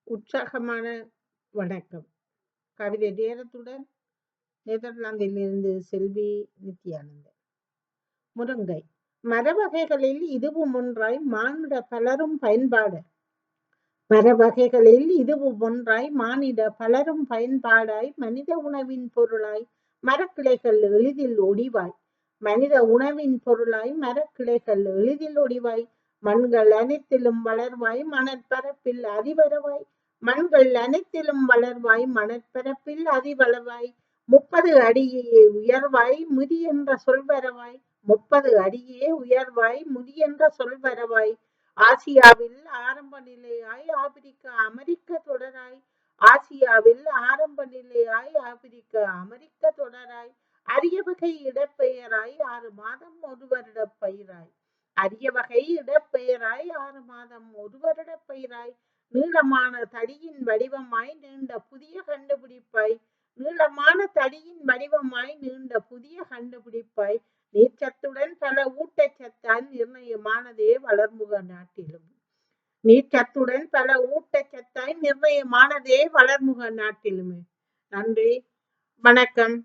உற்சாகமான வணக்கம். கவிதை நேரத்துடன் நெதர்லாந்திலிருந்து செல்வி நித்யானந்தன். முருங்கை. மரவகைகளில் இதுவும் ஒன்றாய் மானுட பலரும் பயன்பாடு. மரவகைகளில் இதுவும் ஒன்றாய் மானிட பலரும் பயன்பாடாய் மனித உணவின் பொருளாய் மரக்கிளைகள் எளிதில் ஒடிவாய். மனித உணவின் பொருளாய் மரக்கிளைகள் எளிதில் ஒடிவாய். மண்கள் அனைத்திலும் வளர்வாய் மணற்பரப்பில் அதிவரவாய். மண்கள் அனைத்திலும் வளர்வாய் மணற்பரப்பில் அதிவளவாய். 30 அடியே உயர்வாய் முதி என்ற சொல்வரவாய். 30 அடியே உயர்வாய் முதி என்ற சொல்வரவாய். ஆசியாவில் ஆரம்ப நிலையாய் ஆப்பிரிக்கா அமெரிக்க தொடராய். ஆசியாவில் ஆரம்ப நிலையாய் ஆப்பிரிக்கா அமெரிக்க தொடராய். அரிய வகை இடப்பெயராய் 6 மாதம் 1 வருட பயிராய். அரிய வகை இடப்பெயராய் 6 மாதம் 1 வருட பயிராய். நீளமான தடியின் வடிவமாய் நீண்ட புதிய கண்டுபிடிப்பாய். நீளமான தடியின் வடிவமாய் நீண்ட புதிய கண்டுபிடிப்பாய். நீர்ச்சத்துடன் பல ஊட்டச்சத்தால் நிர்ணயமானதே வளர்முக நாட்டிலும். நீர்ச்சத்துடன் பல ஊட்டச்சத்தாய் நிர்ணயமானதே வளர்முக நாட்டிலுமே. நன்றி, வணக்கம்.